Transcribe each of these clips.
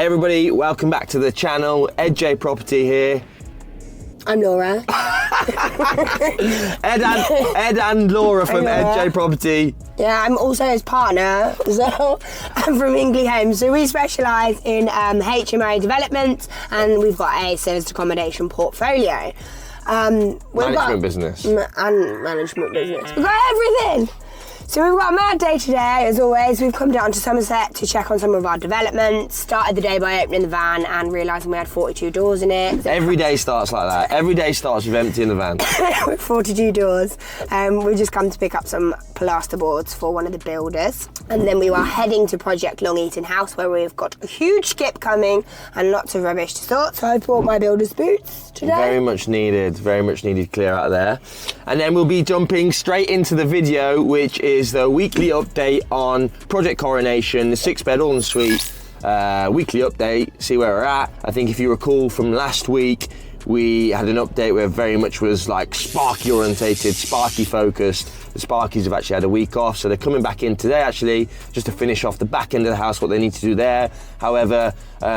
Hey everybody, welcome back to the channel. Ed J Property here. I'm Laura. Ed and Laura from Ed J Property. Yeah, I'm also his partner, so I'm from Hinkley Homes. So we specialise in HMO development, and we've got a serviced accommodation portfolio. Management business. And management business. We've got everything. So we've got a mad day today, as always. We've come down to Somerset to check on some of our developments. Started the day by opening the van and realising we had 42 doors in it. Every day starts like that. Every day starts with emptying the van. With 42 doors. We've just come to pick up some plasterboards for one of the builders. And then we were heading to Project Long Eaton House, where we've got a huge skip coming and lots of rubbish to sort. So I brought my builder's boots today. Very much needed clear out of there. And then we'll be jumping straight into the video, which is the weekly update on Project Coronation, the 6-bed all-ensuite weekly update, see where we're at. I think if you recall from last week, we had an update where very much was like Sparky orientated, Sparky focused. The Sparkies have actually had a week off, so they're coming back in today actually, just to finish off the back end of the house, what they need to do there. However,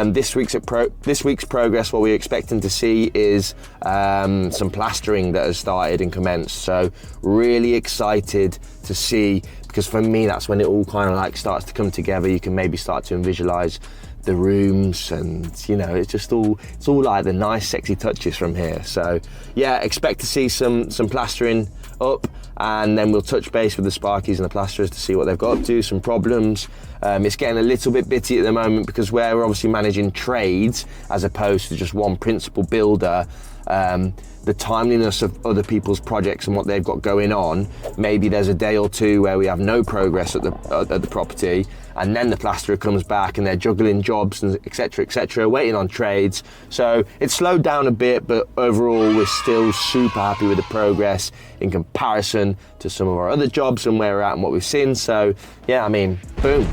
this week's progress, what we're expecting to see is some plastering that has started and commenced. So really excited to see, because for me, that's when it all kind of like starts to come together. You can maybe start to visualize the rooms, and you know, it's all like the nice sexy touches from here. So yeah, expect to see some plastering up, and then we'll touch base with the Sparkies and the plasterers to see what they've got up to, some problems. It's getting a little bit bitty at the moment because we're obviously managing trades as opposed to just one principal builder. The timeliness of other people's projects and what they've got going on, maybe there's a day or two where we have no progress at the property, and then the plasterer comes back and they're juggling jobs and etc, waiting on trades. So it's slowed down a bit, but overall we're still super happy with the progress in comparison to some of our other jobs and where we're at and what we've seen. So yeah, I mean, boom,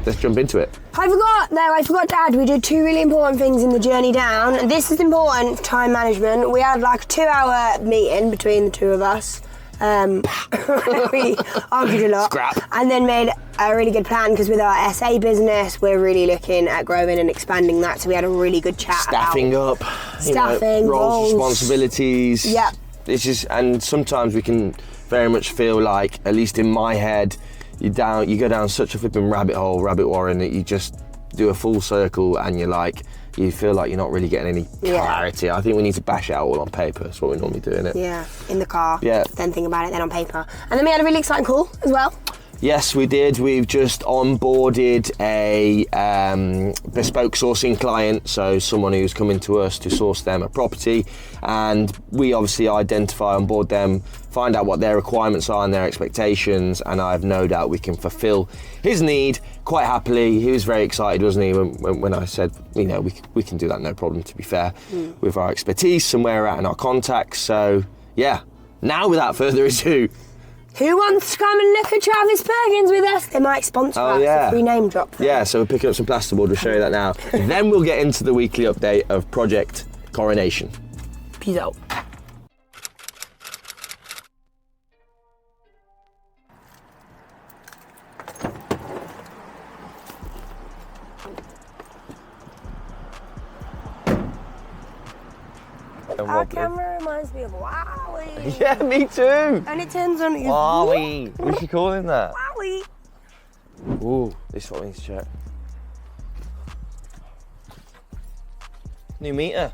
let's jump into it. I forgot to add, we did two really important things in the journey down. This is important for time management. We had like a 2-hour meeting between the two of us. We argued a lot. Scrap. And then made a really good plan, because with our SA business, we're really looking at growing and expanding that. So we had a really good chat Staffing about up, staffing, roles, responsibilities. Yeah. And sometimes we can very much feel like, at least in my head, you go down such a flipping rabbit warren, that you just do a full circle and you feel like you're not really getting any clarity. I think we need to bash it out all on paper. That's what we normally do, innit? Yeah, in the car. Yeah. Then think about it, then on paper. And then we had a really exciting call as well. Yes, we did. We've just onboarded a bespoke sourcing client, so someone who's coming to us to source them a property, and we obviously identify, onboard them, find out what their requirements are and their expectations, and I have no doubt we can fulfill his need quite happily. He was very excited, wasn't he, when I said, you know, we can do that, no problem, to be fair, with our expertise and where we're at and our contacts. So yeah, now without further ado, who wants to come and look at Travis Perkins with us? They might sponsor us if we name drop them. Yeah, so we're picking up some plasterboard, we'll show you that now. Then we'll get into the weekly update of Project Coronation. Peace out. Our camera reminds me of Wowie. Yeah, me too. And it turns on. Wowie. We should call him that. Wowie. Ooh, this is what we need to check. New meter.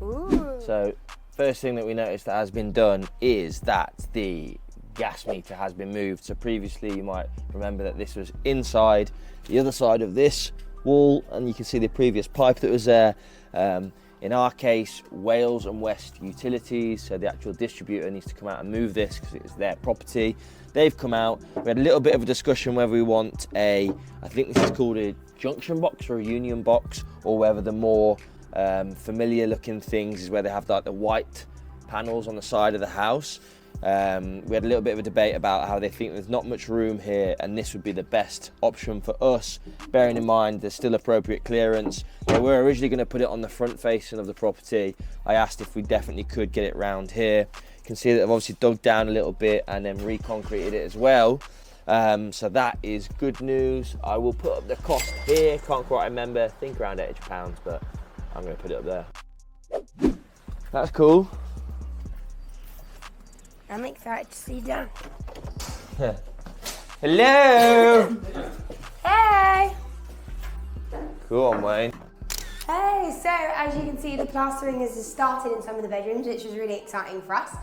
Ooh. So, first thing that we noticed that has been done is that the gas meter has been moved. So previously you might remember that this was inside the other side of this wall, and you can see the previous pipe that was there. In our case, Wales and West Utilities, so the actual distributor needs to come out and move this because it's their property. They've come out. We had a little bit of a discussion whether we want I think this is called a junction box or a union box, or whether the more familiar looking things is where they have like the white panels on the side of the house. We had a little bit of a debate about how they think there's not much room here and this would be the best option for us, bearing in mind there's still appropriate clearance. They were originally going to put it on the front facing of the property. I asked if we definitely could get it round here. You can see that I've obviously dug down a little bit and then reconcreted it as well. So that is good news. I will put up the cost here. Can't quite remember. I think around £80, but I'm going to put it up there. That's cool. I'm excited to see you done. Hello. Hey. Go on, Wayne. Hey, so as you can see, the plastering has started in some of the bedrooms, which is really exciting for us.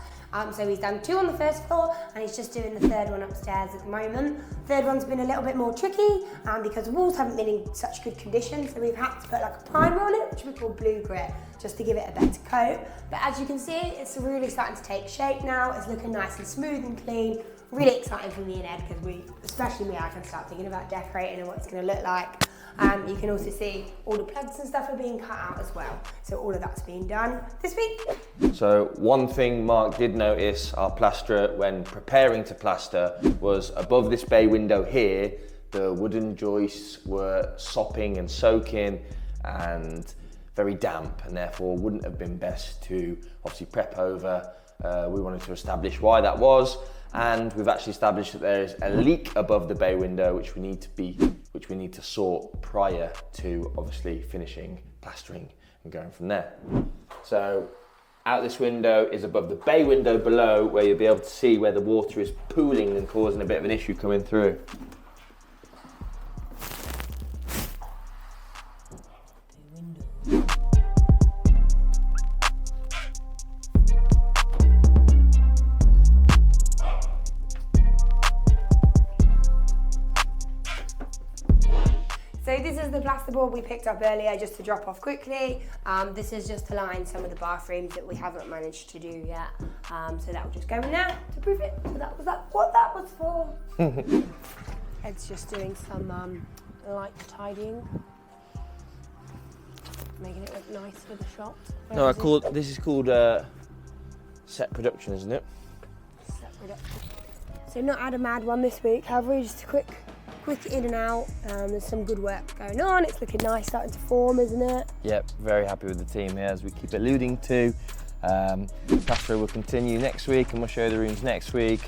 So he's done 2 on the first floor, and he's just doing the 3rd one upstairs at the moment. Third one's been a little bit more tricky because the walls haven't been in such good condition, so we've had to put like a primer on it, which we call blue grit, just to give it a better coat. But as you can see, it's really starting to take shape now. It's looking nice and smooth and clean. Really exciting for me and Ed, because especially me, I can start thinking about decorating and what it's going to look like. You can also see all the plugs and stuff are being cut out as well. So all of that's being done this week. So one thing Mark did notice, our plasterer, when preparing to plaster, was above this bay window here, the wooden joists were sopping and soaking and very damp, and therefore wouldn't have been best to obviously prep over. We wanted to establish why that was, and we've actually established that there is a leak above the bay window which we need to sort prior to obviously finishing plastering and going from there. So out this window is above the bay window below, where you'll be able to see where the water is pooling and causing a bit of an issue coming through. So this is the plasterboard we picked up earlier just to drop off quickly. This is just to line some of the bathrooms that we haven't managed to do yet. So that will just go in there to prove it. So that was what that was for. Ed's just doing some light tidying. Making it look nice for the shop. This is called set production, isn't it? Set production. So not had a mad one this week, have we? Just a quick in and out. There's some good work going on. It's looking nice, starting to form, isn't it? Yep, very happy with the team here, as we keep alluding to. Plaster will continue next week, and we'll show you the rooms next week.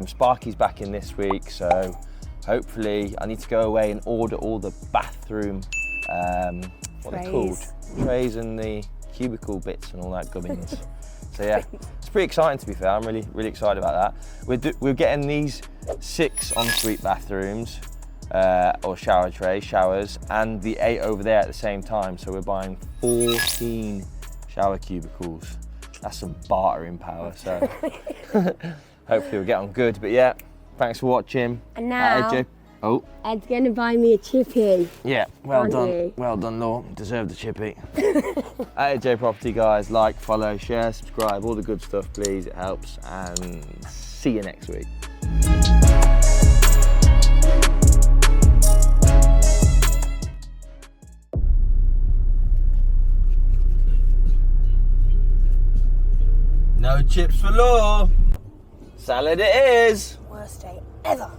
Sparky's back in this week, so hopefully I need to go away and order all the bathroom, what they're called? Trays and the cubicle bits and all that gubbins. So yeah, it's pretty exciting, to be fair. I'm really excited about that. We're getting these 6 ensuite bathrooms, or showers, and the 8 over there at the same time. So we're buying 14 shower cubicles. That's some bartering power, so hopefully we'll get on good. But yeah, thanks for watching. And now, Ed's going to buy me a chippy. Yeah, well done. Well done, Law. Deserve the chippy. At AJ Property, guys. Like, follow, share, subscribe, all the good stuff, please. It helps. And see you next week. No chips for Law. Salad it is. Worst day ever.